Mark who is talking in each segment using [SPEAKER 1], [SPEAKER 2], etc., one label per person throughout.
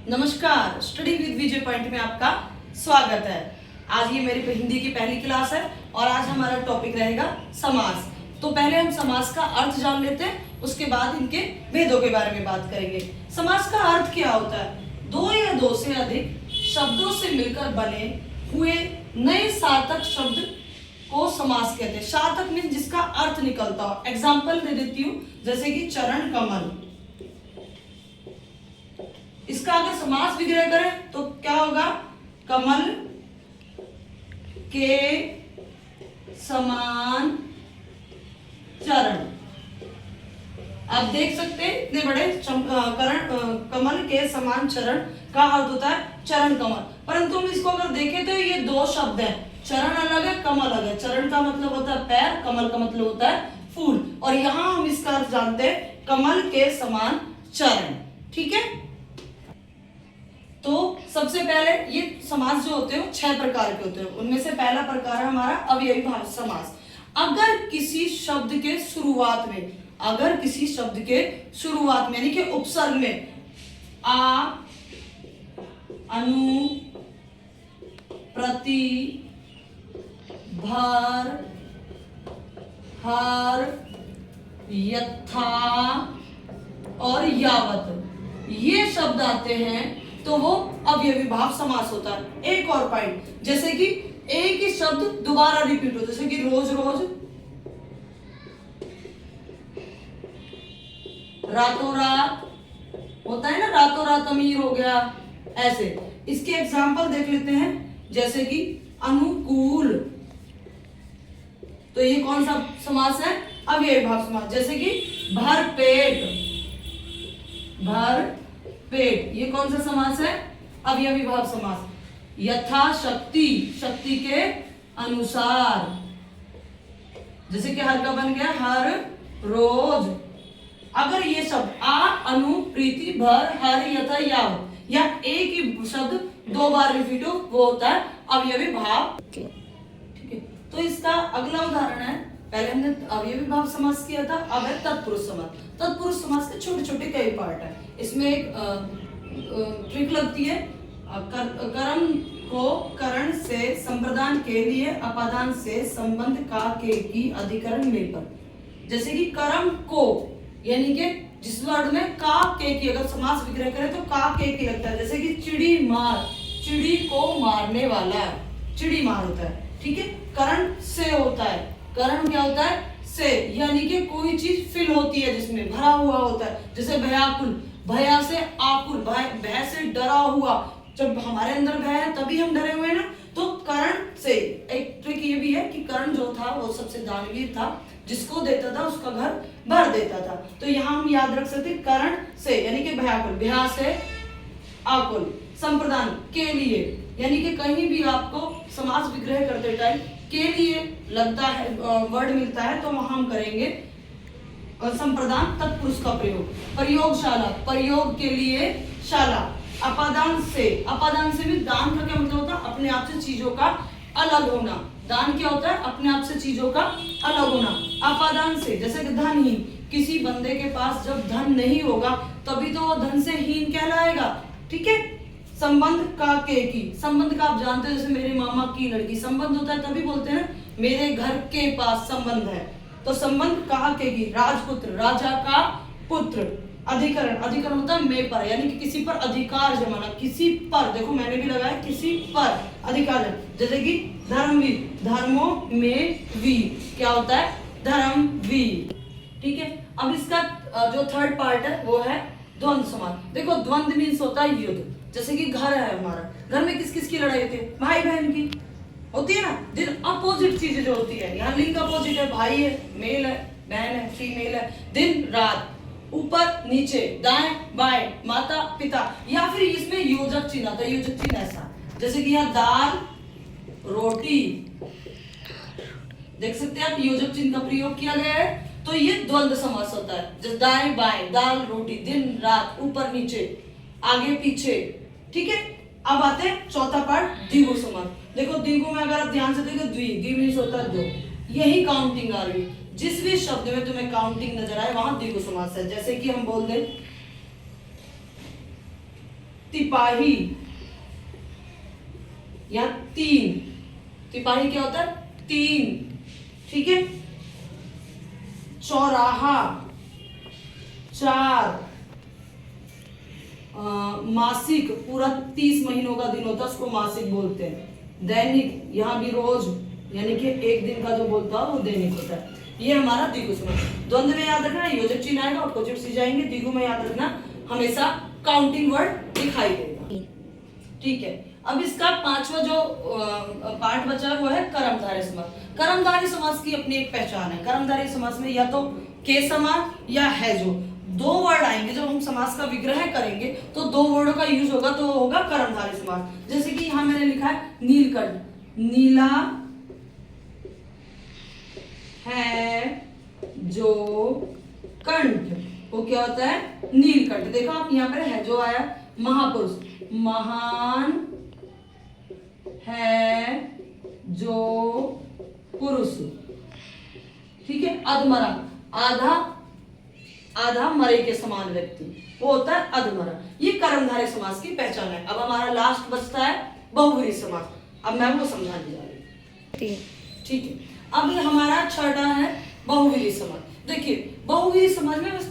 [SPEAKER 1] नमस्कार, study with Vijay point में आपका स्वागत है। आज ये मेरी हिंदी की पहली क्लास है और आज हमारा टॉपिक रहेगा समास। तो पहले हम समास का अर्थ जान लेते हैं, उसके बाद इनके भेदों के बारे में बात करेंगे। समास का अर्थ क्या होता है? दो या दो से अधिक शब्दों से मिलकर बने हुए नए सार्थक शब्द को समास कहते हैं। सार्थक मीन्स जिसका अर्थ निकलता हो। एग्जाम्पल दे देती हूँ, जैसे कि चरण कमल। इसका अगर समास विग्रह करें तो क्या होगा? कमल के समान चरण। आप देख सकते हैं इतने बड़े कमल के समान चरण का अर्थ होता है चरण कमल। परंतु हम इसको अगर देखें तो ये दो शब्द हैं, चरण अलग है, कमल अलग है। चरण का मतलब होता है पैर, कमल का मतलब होता है फूल। और यहां हम इसका अर्थ जानते हैं कमल के समान चरण। ठीक है, तो सबसे पहले ये समास जो होते हैं 6 प्रकार के होते हैं। उनमें से पहला प्रकार है हमारा अवयवी भाव समास। अगर किसी शब्द के शुरुआत में यानी कि उपसर्ग में आ, अनु, प्रति, भर, हर, यथा और यावत ये शब्द आते हैं तो वो अवयवी भाव समास होता है। एक और पॉइंट, जैसे कि एक ही शब्द दोबारा रिपीट हो, जैसे कि रोज रोज, रातों रात होता है ना, रातों रात अमीर हो गया, ऐसे। इसके एग्जाम्पल देख लेते हैं, जैसे कि अनुकूल, तो ये कौन सा समास है? अवयवी भाव समास। जैसे कि भरपेट, ये कौन सा समास है? अवयवी भाव समास। यथाशक्ति, शक्ति के अनुसार, जैसे कि हर का बन गया हर रोज। अगर ये शब्द आ, अनु, प्रीति, भर, हर, यथा, याव या एक ही शब्द 2 बार रिपीट हो, वो होता है अवयवी भाव। ठीक है, तो इसका अगला उदाहरण है, पहले हमने अवयवी भाव समास किया था, अब है तत्पुरुष समास। तत्पुरुष समास के छोटे छोटे कई पार्ट है। इसमें एक ट्रिक लगती है, कर्म को करण से संप्रदान के लिए अपादान से संबंध का के की अधिकरण मिलकर। जैसे कि कर्म को यानी कि जिस वर्ड में का के की अगर समास विग्रह करें तो का के की लगता है। जैसे कि चिड़ी मार, चिड़ी को मारने वाला, चिड़ी मार होता है। ठीक है, करण से होता है। करण क्या होता है? से, यानी कि कोई चीज फिल होती है जिसमें भरा हुआ होता है। जैसे भयाकुल, भया से आकुल, भय से डरा हुआ। जब हमारे अंदर भय है तभी हम डरे हुए हैं ना। तो करण से। एक ट्रिक ये भी है कि करण जो था वो सबसे दानवीर था, जिसको देता था उसका घर भर देता था। तो यहाँ हम याद रख सकते करण से यानी कि भयाकुल, भया से आकुल, संप्रदान के लिए, यानी कि कहीं भी आपको समास विग्रह करते टाइम के लिए लगता है, वर्ड मिलता है, तो वहां हम करेंगे संप्रदान तत्पुरुष का प्रयोग। प्रयोगशाला, प्रयोग के लिए शाला। अपादान से, अपादान से भी दान का क्या मतलब होता है? अपने आप से चीजों का अलग होना। दान क्या होता है? अपने आप से चीजों का अलग होना। अपादान से, जैसे कि धनहीन, किसी बंदे के पास जब धन नहीं होगा तभी तो वो धन से हीन कहलाएगा। ठीक है, संबंध का के की, संबंध का आप जानते हो, जैसे मेरे मामा की लड़की, संबंध होता है तभी बोलते हैं मेरे घर के पास संबंध है, तो संबंध का के की। राजपुत्र, राजा का पुत्र। अधिकरण, अधिकरण होता है मैं पर, यानी कि किसी पर अधिकार जमाना, किसी पर, देखो मैंने भी लगाया किसी पर अधिकार। जैसे कि धर्मवीर, धर्मों में वीर, क्या होता है? धर्मवीर। ठीक है, अब इसका जो थर्ड पार्ट है वो है द्वंद्व समास। देखो द्वंद्व मीन्स होता है युद्ध। जैसे कि घर है हमारा, घर में किस किस की लड़ाई होती है? भाई बहन की होती है ना। दिन अपोजिट चीजें जो होती है, यहाँ लिंग अपोजिट है, भाई है मेल है, बहन है फीमेल है। दिन रात, ऊपर नीचे, दाएं बाएं, माता पिता, या फिर इसमें योजक चिन्ह आता है। योजक चिन्ह ऐसा, जैसे कि यहाँ दाल रोटी, देख सकते हैं आप योजक चिन्ह का प्रयोग किया गया है। तो ये द्वंद्व समास होता है, जैसे दाएं बाएं, दाल रोटी, दिन रात, ऊपर नीचे, आगे पीछे। ठीक है, अब आते हैं चौथा पार्ट, द्विगु समास। देखो द्विगु में अगर आप ध्यान से देखो, द्वि मीन्स होता है 2, यही काउंटिंग आ रही है। जिस भी शब्द में तुम्हें काउंटिंग नजर आए वहां द्विगु समास है। जैसे कि हम बोल दें तिपाही, यहाँ 3, तिपाही क्या होता है? 3, ठीक है। चौराहा 4, मासिक पूरा 30 महीनों का दिन होता है उसको मासिक बोलते हैं। दैनिक, यहाँ भी रोज यानी कि एक दिन का जो बोलता है वो दैनिक होता है। ये हमारा द्विगु समास। द्वंद्व में याद रखना योजक चिन्ह आएगा, अपोजिट से जाएंगे। द्विगु में याद रखना हमेशा काउंटिंग वर्ड दिखाई देगा, ठीक है। अब इसका 5वां जो पार्ट बचा वो है कर्मधारय समास। कर्मधारय समास की अपनी एक पहचान है। कर्मधारय समास में या तो के समान या है जो 2 वर्ड आएंगे। जब हम समास का विग्रह करेंगे तो 2 वर्डों का यूज होगा तो होगा कर्मधारय समास। जैसे कि यहां मैंने लिखा है नीलकंठ, नीला है जो कंठ, वो क्या होता है? नीलकंठ। देखो आप यहाँ पर है जो आया। महापुरुष, महान है जो पुरुष, ठीक है। अधमरा, आधा आधा मरे के समान व्यक्ति, वो होता है अधमरा। ये कर्मधारय समास की पहचान है। अब हमारा लास्ट बचता है बहुव्रीहि समास। अब मैं वो समझाने जा रही हूँ, ठीक है। अब ये हमारा छठा है बहुव्रीहि समास। देखिए बहुव्रीहि समास में बस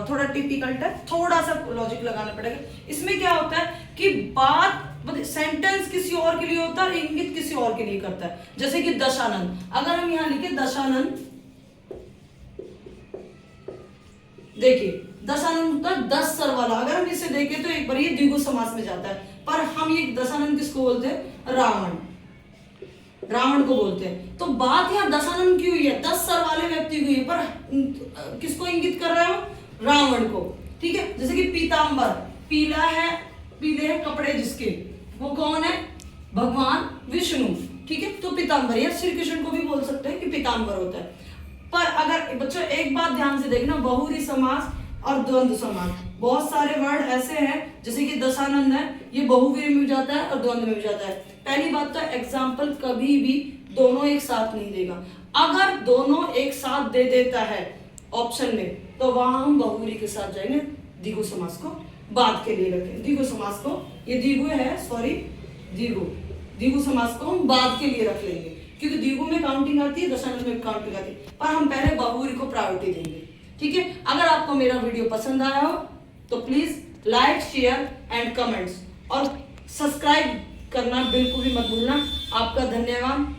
[SPEAKER 1] थोड़ा टिपिकल है, थोड़ा सा लॉजिक लगाना पड़ेगा। इसमें क्या होता है कि बात सेंटेंस किसी और के लिए होता है, इंगित किसी और के लिए करता है। जैसे कि दशानन, अगर हम यहाँ लिखे दशानन, देखिए दशानन होता है 10 सर वाला। अगर हम इसे देखें तो एक बार ये द्विगु समास में जाता है, पर हम ये दशानन किसको बोलते हैं? रावण को बोलते हैं। तो बात यहाँ दशानन की हुई है, 10 सर वाले व्यक्ति की हुई है, पर किसको इंगित कर रहे हो? रावण को, ठीक है। जैसे कि पीतांबर, पीला है, पीले हैं कपड़े जिसके, वो कौन है? भगवान विष्णु, ठीक है। तो पीतांबर, या श्री कृष्ण को भी बोल सकते हैं कि पीतांबर होता है। पर अगर बच्चों एक बात ध्यान से देखना, बहुव्रीहि समास और द्वंद्व समास, बहुत सारे वर्ड ऐसे हैं जैसे कि दशानंद है, ये बहुव्रीहि में भी जाता है और द्वंद्व में भी जाता है। पहली बात तो एग्जाम्पल कभी भी दोनों एक साथ नहीं देगा। अगर दोनों एक साथ दे देता है ऑप्शन में तो वहां हम बहुव्रीहि के साथ जाएंगे, द्विगु समास को बाद के लिए रखें। द्विगु समास को, ये द्विगु है, सॉरी द्विगु समास को हम बाद के लिए रख लेंगे, क्योंकि द्विगु में काउंटिंग आती है, दशानंद में काउंटिंग आती है, पर हम पहले बहुव्रीहि को प्रायोरिटी देंगे, ठीक है। अगर आपको मेरा वीडियो पसंद आया हो तो please like, share and comments और सब्सक्राइब करना बिल्कुल भी मत भूलना। आपका धन्यवाद।